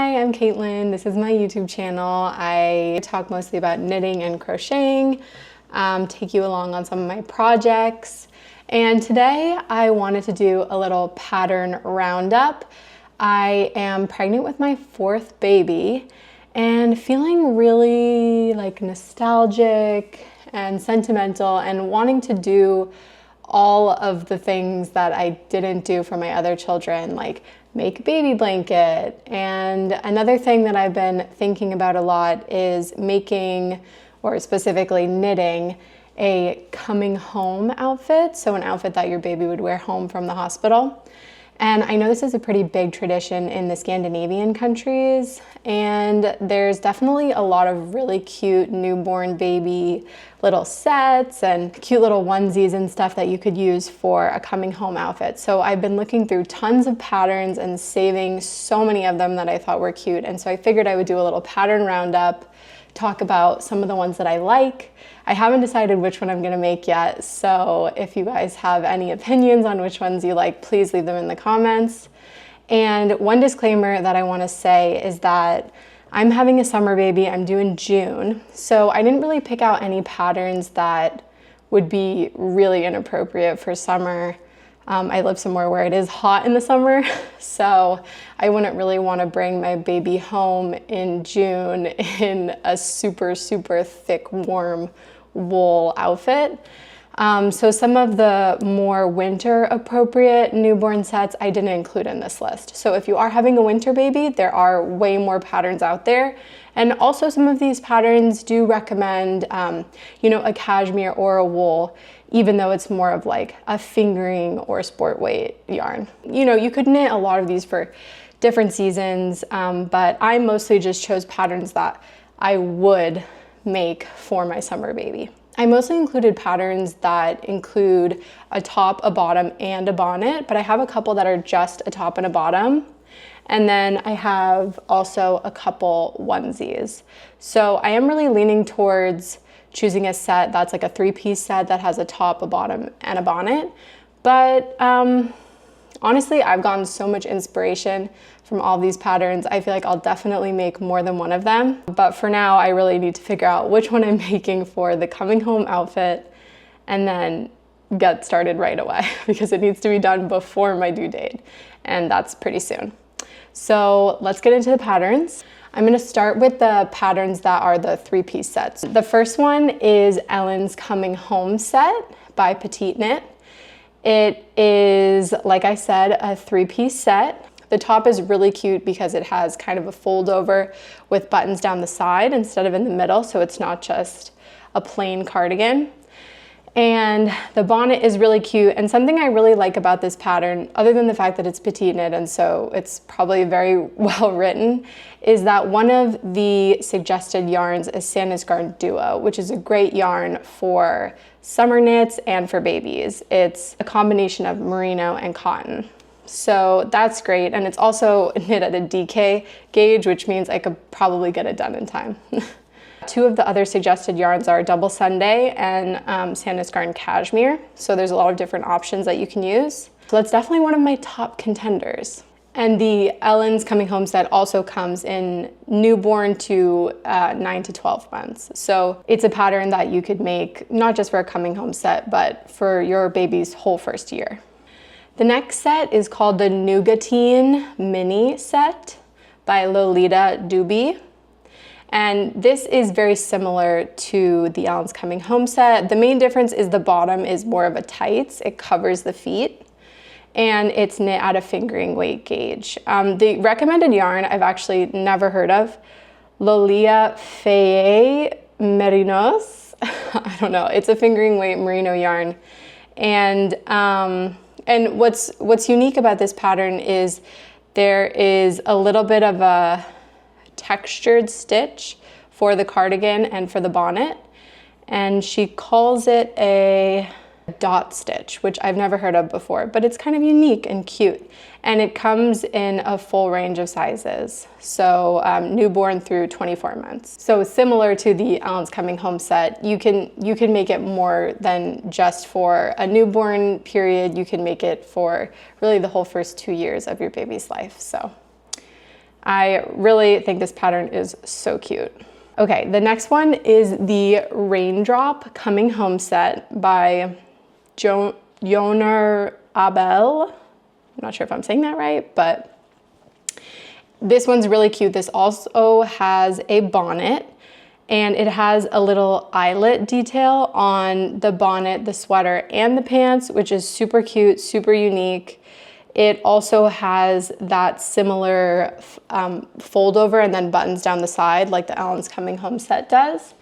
Hi, I'm Caitlin. This is my YouTube channel. I talk mostly about knitting and crocheting, take you along on some of my projects. And today I wanted to do a little pattern roundup. I am pregnant with my 4th baby and feeling really like nostalgic and sentimental and wanting to do all of the things that I didn't do for my other children, like make a baby blanket. And another thing that I've been thinking about a lot is making, or specifically knitting, a coming home outfit. So an outfit that your baby would wear home from the hospital. And I know this is a pretty big tradition in the Scandinavian countries, and there's definitely a lot of really cute newborn baby little sets and cute little onesies and stuff that you could use for a coming home outfit. So I've been looking through tons of patterns and saving so many of them that I thought were cute. And so I figured I would do a little pattern roundup, talk about some of the ones that I like. I haven't decided which one I'm gonna make yet, so if you guys have any opinions on which ones you like, please leave them in the comments. And one disclaimer that I wanna say is that I'm having a summer baby. I'm due in June, so I didn't really pick out any patterns that would be really inappropriate for summer. I live somewhere where it is hot in the summer, so I wouldn't really want to bring my baby home in June in a super, super thick, warm wool outfit. So some of the more winter appropriate newborn sets I didn't include in this list. So if you are having a winter baby, there are way more patterns out there. And also some of these patterns do recommend, a cashmere or a wool, even though it's more of like a fingering or sport weight yarn. You could knit a lot of these for different seasons, but I mostly just chose patterns that I would make for my summer baby. I mostly included patterns that include a top, a bottom, and a bonnet, but I have a couple that are just a top and a bottom. And then I have also a couple onesies. So I am really leaning towards choosing a set that's like a 3-piece set that has a top, a bottom, and a bonnet. But honestly, I've gotten so much inspiration from all these patterns. I feel like I'll definitely make more than one of them. But for now, I really need to figure out which one I'm making for the coming home outfit and then get started right away because it needs to be done before my due date. And that's pretty soon. So let's get into the patterns. I'm gonna start with the patterns that are the 3-piece sets. The first one is Ellen's Coming Home set by Petiteknit. It is, like I said, a 3-piece set. The top is really cute because it has kind of a fold over with buttons down the side instead of in the middle, so it's not just a plain cardigan. And the bonnet is really cute, and something I really like about this pattern, other than the fact that it's Petiteknit and so it's probably very well written, is that one of the suggested yarns is Sandnes Garn Duo, which is a great yarn for summer knits and for babies. It's a combination of merino and cotton. So that's great, and it's also knit at a DK gauge, which means I could probably get it done in time. 2 of the other suggested yarns are Double Sunday and Sandnes Garn Cashmere. So there's a lot of different options that you can use. So that's definitely one of my top contenders. And the Ellen's Coming Home set also comes in newborn to 9 to 12 months. So it's a pattern that you could make not just for a coming home set, but for your baby's whole first year. The next set is called the Nougatine Mini set by Lolita Duby. And this is very similar to the Ellen's Coming Home set. The main difference is the bottom is more of a tights. It covers the feet, and it's knit at a fingering weight gauge. The recommended yarn I've actually never heard of, Lolita Faye Merinos. I don't know, it's a fingering weight merino yarn. And what's unique about this pattern is there is a little bit of a textured stitch for the cardigan and for the bonnet, and she calls it a dot stitch, which I've never heard of before, but it's kind of unique and cute, and it comes in a full range of sizes, so newborn through 24 months. So similar to the Ellen's Coming Home set, you can make it more than just for a newborn period. You can make it for really the whole first 2 years of your baby's life. So I really think this pattern is so cute. Okay, the next one is the Raindrop Coming Home set by Joner Aabel. I'm not sure if I'm saying that right, but this one's really cute. This also has a bonnet, and it has a little eyelet detail on the bonnet, the sweater, and the pants, which is super cute, super unique. It also has that similar fold over and then buttons down the side like the Ellen's Coming Home set does.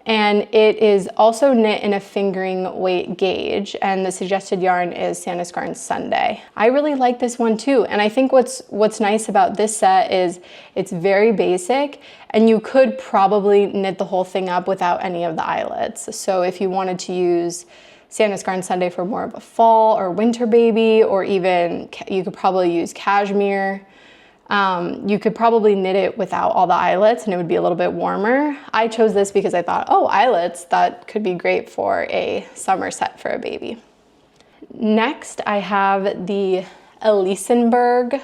And it is also knit in a fingering weight gauge, and the suggested yarn is Sandnes Garn Sunday. I really like this one too, and I think what's nice about this set is it's very basic, and you could probably knit the whole thing up without any of the eyelets. So if you wanted to use Sandnes Garn Sunday for more of a fall or winter baby, or even you could probably use cashmere. You could probably knit it without all the eyelets and it would be a little bit warmer. I chose this because I thought, oh, eyelets, that could be great for a summer set for a baby. Next, I have the Elisenberg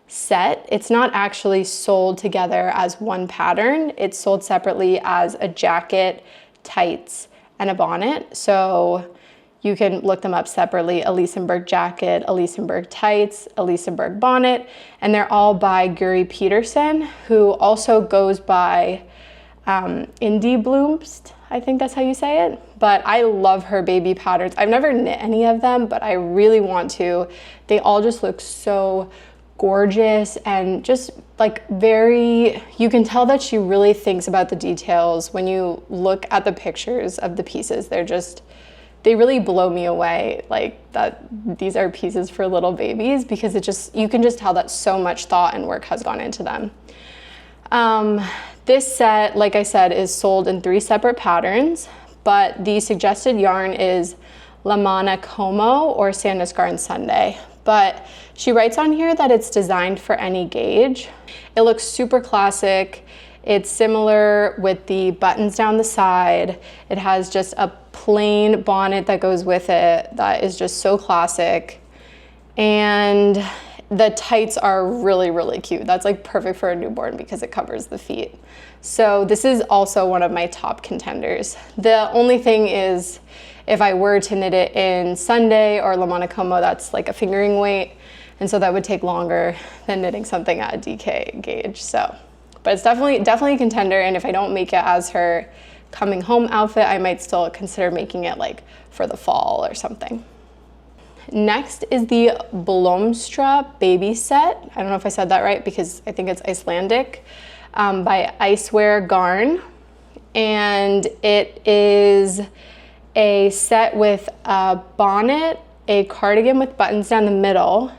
set. It's not actually sold together as one pattern. It's sold separately as a jacket, tights, and a bonnet. So you can look them up separately: Elisenberg jacket, Elisenberg tights, Elisenberg bonnet, and they're all by Guri Pedersen, who also goes by Indie Blómstra. I think that's how you say it. But I love her baby patterns. I've never knit any of them, but I really want to. They all just look so gorgeous and just like very, you can tell that she really thinks about the details. When you look at the pictures of the pieces, they really blow me away, like that these are pieces for little babies, because you can just tell that so much thought and work has gone into them. This set, like I said, is sold in 3 separate patterns, but the suggested yarn is La Mana Como or Sandnes Garn Sunday. But she writes on here that it's designed for any gauge. It looks super classic. It's similar with the buttons down the side. It has just a plain bonnet that goes with it that is just so classic. And the tights are really, really cute. That's like perfect for a newborn because it covers the feet. So this is also one of my top contenders. The only thing is, if I were to knit it in Sunday or La Mana Como, that's like a fingering weight. And so that would take longer than knitting something at a DK gauge. So, but it's definitely a contender. And if I don't make it as her coming home outfit, I might still consider making it like for the fall or something. Next is the Blómstra baby set. I don't know if I said that right because I think it's Icelandic, by Icewear Garn. And it is a set with a bonnet, a cardigan with buttons down the middle,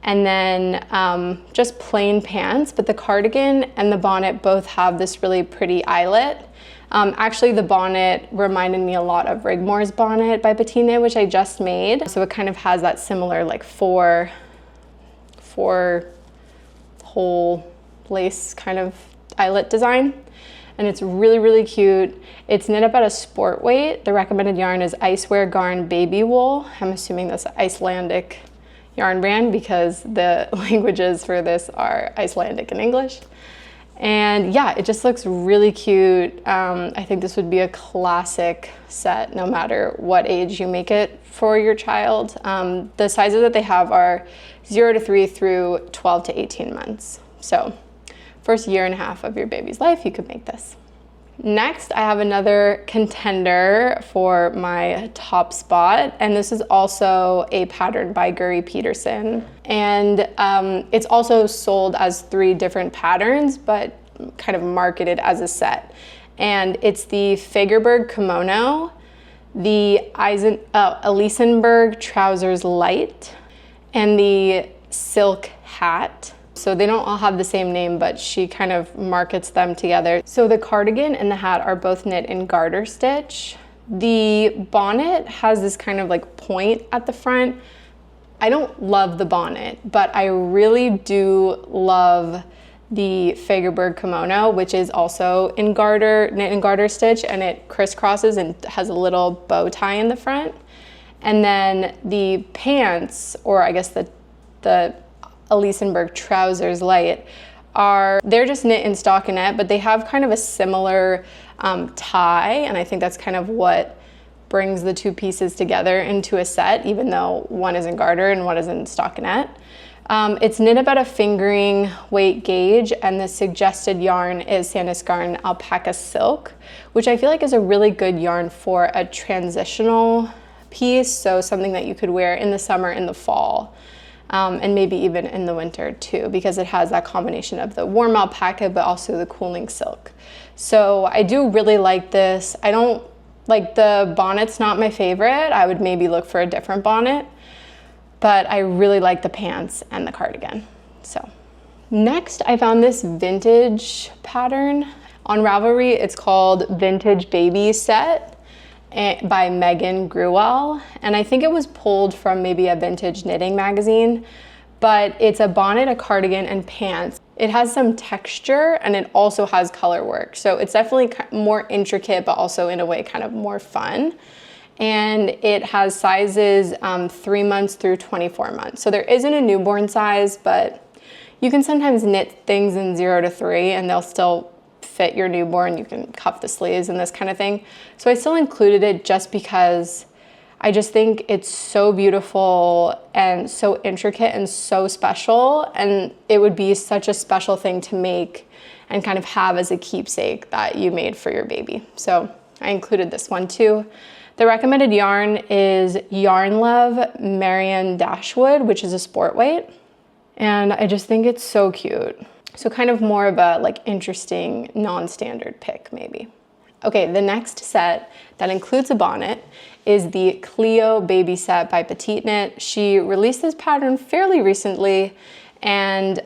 and then just plain pants. But the cardigan and the bonnet both have this really pretty eyelet. Actually, the bonnet reminded me a lot of Rigmore's bonnet by Petiteknit, which I just made. So it kind of has that similar like four hole lace kind of eyelet design. And it's really, really cute. It's knit up at a sport weight. The recommended yarn is Icewear Garn Baby Wool. I'm assuming that's an Icelandic yarn brand because the languages for this are Icelandic and English. And yeah, it just looks really cute. I think this would be a classic set no matter what age you make it for your child. The sizes that they have are 0 to 3 through 12 to 18 months. So first year and a half of your baby's life, you could make this. Next, I have another contender for my top spot, and this is also a pattern by Guri Pedersen. And it's also sold as 3 different patterns, but kind of marketed as a set. And it's the Fagerborg kimono, the Elisenberg trousers light, and the silk hat. So they don't all have the same name, but she kind of markets them together. So the cardigan and the hat are both knit in garter stitch. The bonnet has this kind of like point at the front. I don't love the bonnet, but I really do love the Fagerborg kimono, which is also in knit in garter stitch, and it crisscrosses and has a little bow tie in the front. And then the pants, or I guess the Elisenberg trousers light, they're just knit in stockinette, but they have kind of a similar tie, and I think that's kind of what brings the two pieces together into a set, even though one is in garter and one is in stockinette. It's knit about a fingering weight gauge, and the suggested yarn is Sandnes Garn Alpaca Silk, which I feel like is a really good yarn for a transitional piece, so something that you could wear in the summer, in the fall, and maybe even in the winter too, because it has that combination of the warm alpaca but also the cooling silk. So I do really like this. I don't like the bonnet's not my favorite. I would maybe look for a different bonnet, but I really like the pants and the cardigan. So next I found this vintage pattern on Ravelry. It's called Vintage Baby Set by Megan Grewal, and I think it was pulled from maybe a vintage knitting magazine, but it's a bonnet, a cardigan, and pants. It has some texture and it also has color work, so it's definitely more intricate, but also in a way kind of more fun. And it has sizes 3 months through 24 months. So there isn't a newborn size, but you can sometimes knit things in 0 to 3 and they'll still fit your newborn. You can cuff the sleeves and this kind of thing. So I still included it just because I just think it's so beautiful and so intricate and so special, and it would be such a special thing to make and kind of have as a keepsake that you made for your baby. So I included this one too. The recommended yarn is Yarn Love Marion Dashwood, which is a sport weight. And I just think it's so cute. So kind of more of a like interesting non-standard pick maybe. Okay, the next set that includes a bonnet is the Cleo baby set by Petiteknit. She released this pattern fairly recently, and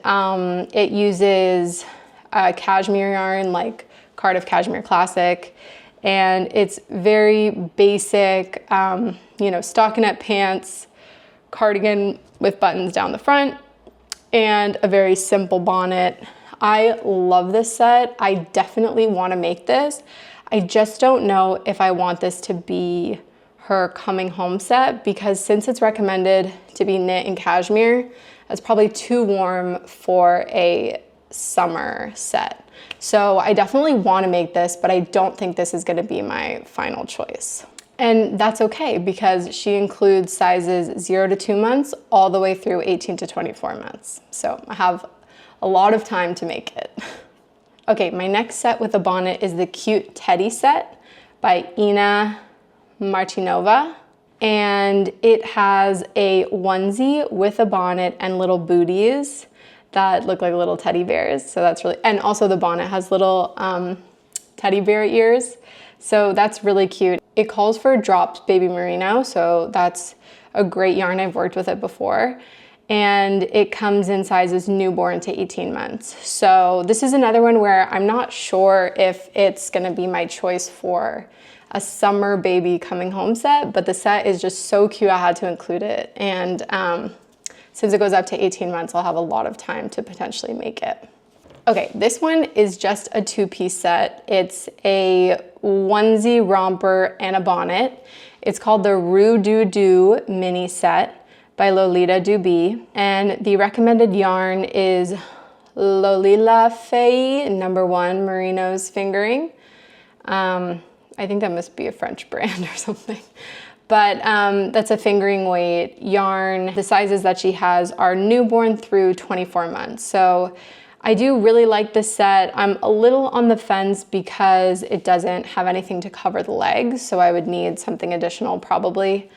it uses cashmere yarn like Cardiff Cashmere Classic. And it's very basic, you know, stockinette pants, cardigan with buttons down the front, and a very simple bonnet. I love this set. I definitely want to make this. I just don't know if I want this to be her coming home set, because since it's recommended to be knit in cashmere, it's probably too warm for a summer set. So I definitely want to make this, but I don't think this is going to be my final choice. And that's okay, because she includes sizes 0 to 2 months all the way through 18 to 24 months. So I have a lot of time to make it. Okay, my next set with a bonnet is the Cute Teddy set by Martynova. And it has a onesie with a bonnet and little booties that look like little teddy bears. So that's really, and also the bonnet has little teddy bear ears. So that's really cute. It calls for dropped baby merino, so that's a great yarn. I've worked with it before. And it comes in sizes newborn to 18 months. So this is another one where I'm not sure if it's gonna be my choice for a summer baby coming home set, but the set is just so cute, I had to include it. And since it goes up to 18 months, I'll have a lot of time to potentially make it. Okay, this one is just a 2-piece set. It's a onesie, romper, and a bonnet. It's called the Roudoudou mini set by Lolita Duby. And the recommended yarn is Lolita Fay #1 Merino's Fingering. I think that must be a French brand or something. But that's a fingering weight yarn. The sizes that she has are newborn through 24 months. So I do really like this set. I'm a little on the fence because it doesn't have anything to cover the legs, so I would need something additional probably,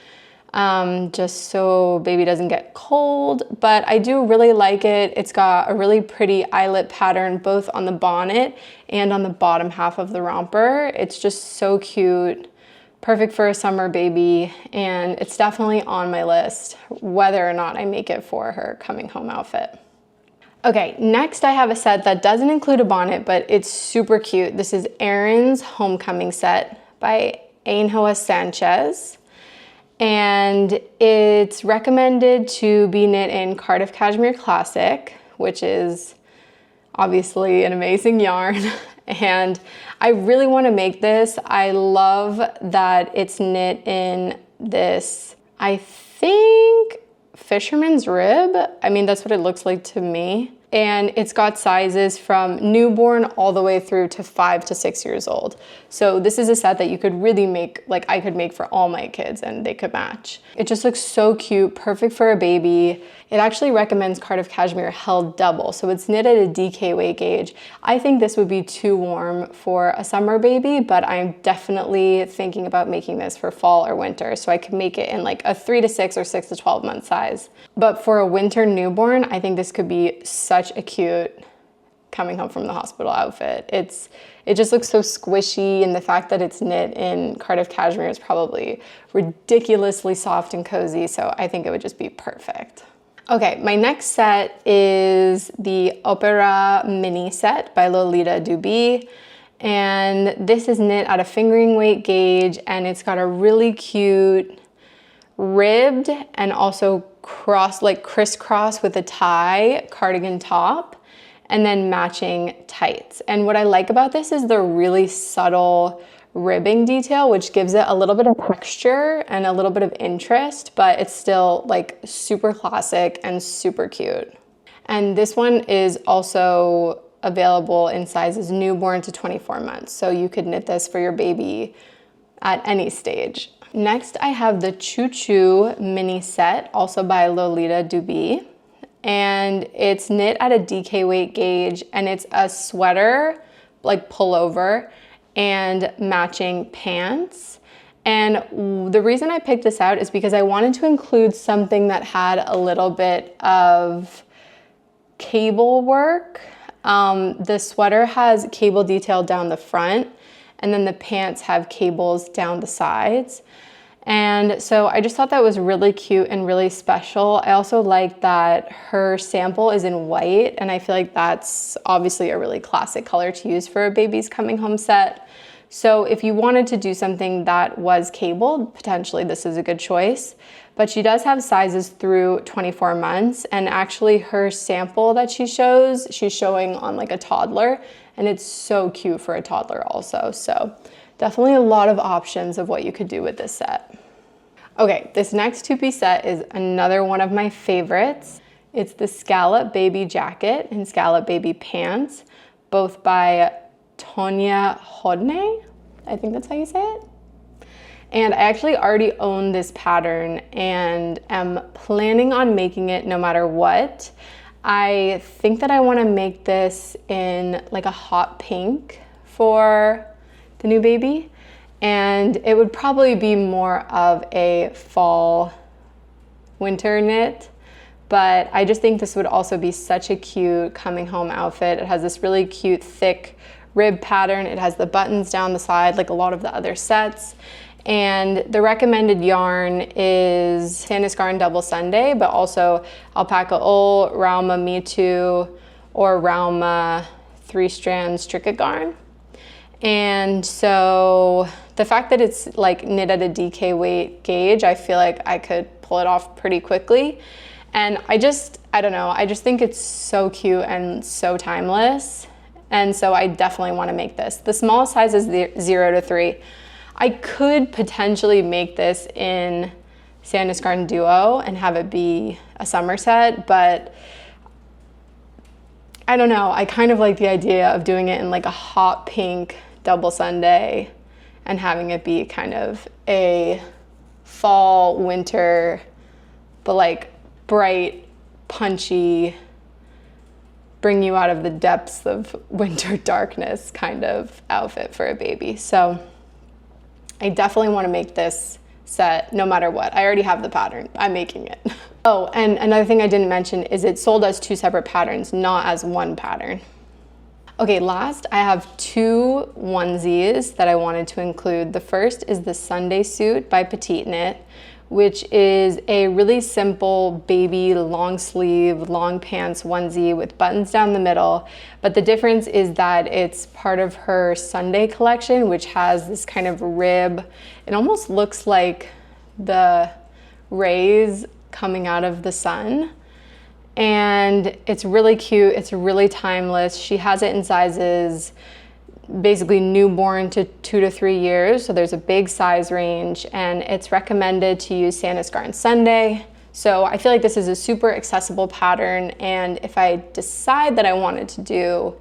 just so baby doesn't get cold. But I do really like it. It's got a really pretty eyelet pattern both on the bonnet and on the bottom half of the romper. It's just so cute. Perfect for a summer baby, and it's definitely on my list whether or not I make it for her coming home outfit. Okay, next I have a set that doesn't include a bonnet, but it's super cute. This is Erin's Homecoming set by Ainhoa Sanchez, and it's recommended to be knit in Cardiff Cashmere Classic, which is obviously an amazing yarn. And I really want to make this. I love that it's knit in this, I think, fisherman's rib. I mean, that's what it looks like to me. And it's got sizes from newborn all the way through to 5 to 6 years old. So this is a set that you could really make, like I could make for all my kids and they could match. It just looks so cute, perfect for a baby. It actually recommends Cardiff cashmere held double, so it's knit at a DK weight gauge. I think this would be too warm for a summer baby, but I'm definitely thinking about making this for fall or winter, so I could make it in like a 3 to 6 or 6 to 12 month size. But for a winter newborn, I think this could be such a cute coming home from the hospital outfit. It just looks so squishy, and the fact that it's knit in Cardiff cashmere is probably ridiculously soft and cozy, so I think it would just be perfect. Okay, my next set is the Opera mini set by Lolita Duby. And this is knit at a fingering weight gauge, and it's got a really cute ribbed and also crisscross with a tie cardigan top, and then matching tights. And what I like about this is the really subtle ribbing detail, which gives it a little bit of texture and a little bit of interest, but it's still like super classic and super cute. And this one is also available in sizes newborn to 24 months. So you could knit this for your baby at any stage. Next, I have the Chouchou mini set, also by Lolita Duby. And it's knit at a DK weight gauge, and it's a sweater, like pullover, and matching pants. And the reason I picked this out is because I wanted to include something that had a little bit of cable work. The sweater has cable detail down the front, and then the pants have cables down the sides. And so I just thought that was really cute and really special. I also like that her sample is in white, and I feel like that's obviously a really classic color to use for a baby's coming home set. So if you wanted to do something that was cabled, potentially this is a good choice. But she does have sizes through 24 months, and actually her sample that she's showing on like a toddler, and it's so cute for a toddler also. So definitely a lot of options of what you could do with this set. Okay, this next two-piece set is another one of my favorites. It's the Scallop baby jacket and Scallop baby pants, both by Tonje Hodne, I think that's how you say it. And I actually already own this pattern and am planning on making it no matter what. I think that I want to make this in like a hot pink for the new baby, and it would probably be more of a fall winter knit, but I just think this would also be such a cute coming home outfit. It has this really cute thick rib pattern. It has the buttons down the side like a lot of the other sets, and the recommended yarn is Sandnes Garn Double Sunday, but also Alpaca Ol, Rauma Me Too, or Rauma 3-strand Stricket Garn. And so the fact that it's like knit at a DK weight gauge, I feel like I could pull it off pretty quickly. And I don't know, I just think it's so cute and so timeless. And so I definitely want to make this. The smallest size is 0 to 3. I could potentially make this in Sandnes Garn Duo and have it be a summer set, but I don't know. I kind of like the idea of doing it in like a hot pink double Sunday and having it be kind of a fall, winter, but like bright, punchy, bring you out of the depths of winter darkness kind of outfit for a baby. So I definitely want to make this set no matter what. I already have the pattern. I'm making it. Oh, and another thing I didn't mention is it's sold as 2 separate patterns, not as one pattern. Okay, last I have 2 onesies that I wanted to include. The first is the Sunday suit by Petiteknit, which is a really simple baby long sleeve, long pants onesie with buttons down the middle. But the difference is that it's part of her Sunday collection, which has this kind of rib. It almost looks like the rays coming out of the sun. And it's really cute, it's really timeless. She has it in sizes basically newborn to 2 to 3 years, so there's a big size range, and it's recommended to use Sandnes Garn Sunday, So I feel like this is a super accessible pattern, and if I decide that I wanted to do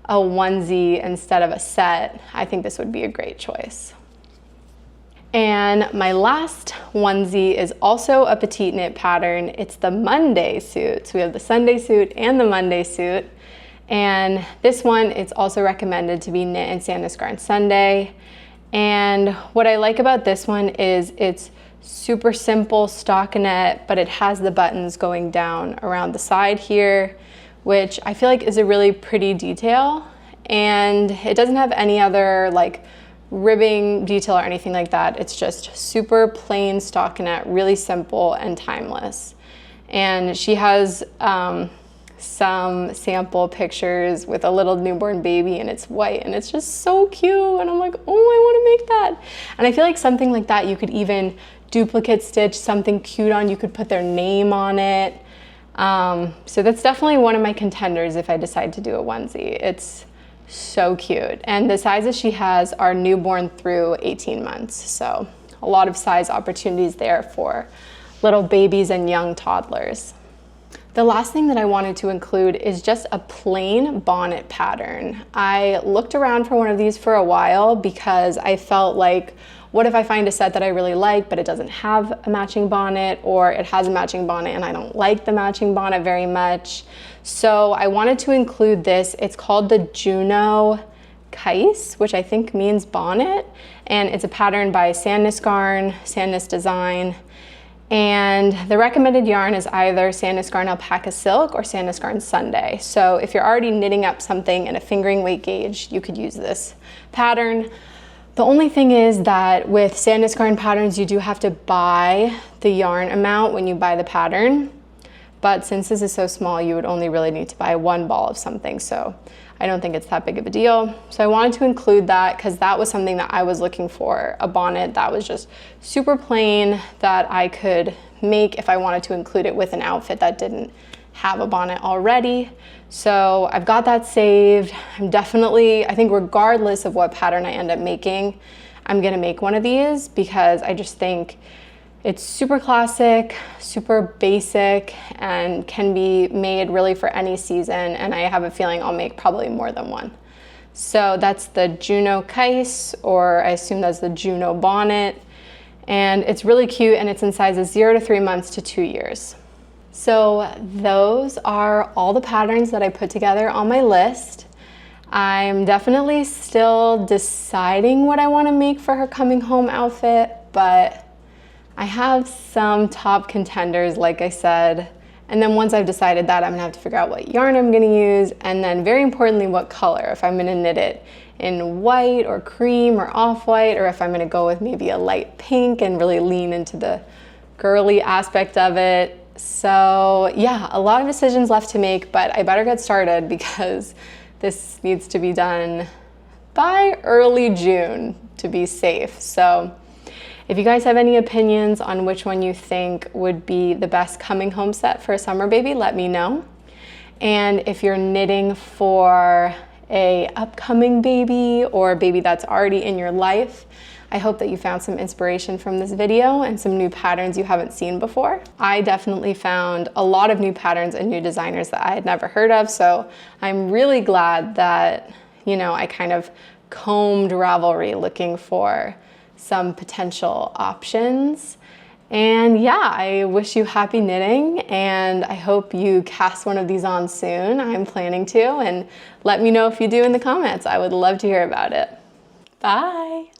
a onesie instead of a set, I think this would be a great choice. And my last onesie is also a Petiteknit pattern. It's the Monday suit. So we have the Sunday suit and the Monday suit. And this one, it's also recommended to be knit in Sandnes Garn Sunday. And what I like about this one is it's super simple stockinette, but it has the buttons going down around the side here, which I feel like is a really pretty detail. And it doesn't have any other like ribbing detail or anything like that. It's just super plain stockinette, really simple and timeless. And she has some sample pictures with a little newborn baby, and it's white and it's just so cute. And I'm like, oh, I want to make that. And I feel like something like that you could even duplicate stitch something cute on. You could put their name on it. So that's definitely one of my contenders if I decide to do a onesie. It's so cute. And the sizes she has are newborn through 18 months. So a lot of size opportunities there for little babies and young toddlers. The last thing that I wanted to include is just a plain bonnet pattern. I looked around for one of these for a while because I felt like, what if I find a set that I really like, but it doesn't have a matching bonnet, or it has a matching bonnet and I don't like the matching bonnet very much. So I wanted to include this. It's called the Juno Kyse, which I think means bonnet. And it's a pattern by Sandnes Garn, Sandnes Design. And the recommended yarn is either Sandnes Garn Alpaca Silk or Sandnes Garn Sunday. So if you're already knitting up something in a fingering weight gauge, you could use this pattern. The only thing is that with Sandnes Garn patterns, you do have to buy the yarn amount when you buy the pattern. But since this is so small, you would only really need to buy one ball of something. So I don't think it's that big of a deal. So I wanted to include that because that was something that I was looking for, a bonnet that was just super plain that I could make if I wanted to include it with an outfit that didn't have a bonnet already. So I've got that saved. I'm definitely, I think regardless of what pattern I end up making, I'm gonna make one of these because I just think it's super classic, super basic, and can be made really for any season. And I have a feeling I'll make probably more than one. So that's the Juno Kyse, or I assume that's the Juno bonnet. And it's really cute, and it's in sizes 0 to 3 months to 2 years. So those are all the patterns that I put together on my list. I'm definitely still deciding what I want to make for her coming home outfit, but I have some top contenders, like I said. And then once I've decided that, I'm gonna have to figure out what yarn I'm gonna use, and then very importantly, what color. If I'm gonna knit it in white or cream or off-white, or if I'm gonna go with maybe a light pink and really lean into the girly aspect of it. So yeah, a lot of decisions left to make, but I better get started because this needs to be done by early June to be safe. So if you guys have any opinions on which one you think would be the best coming home set for a summer baby, let me know. And if you're knitting for a upcoming baby or a baby that's already in your life, I hope that you found some inspiration from this video and some new patterns you haven't seen before. I definitely found a lot of new patterns and new designers that I had never heard of, so I'm really glad that, you know, I kind of combed Ravelry looking for some potential options. And yeah, I wish you happy knitting, and I hope you cast one of these on soon. I'm planning to, and let me know if you do in the comments. I would love to hear about it. Bye.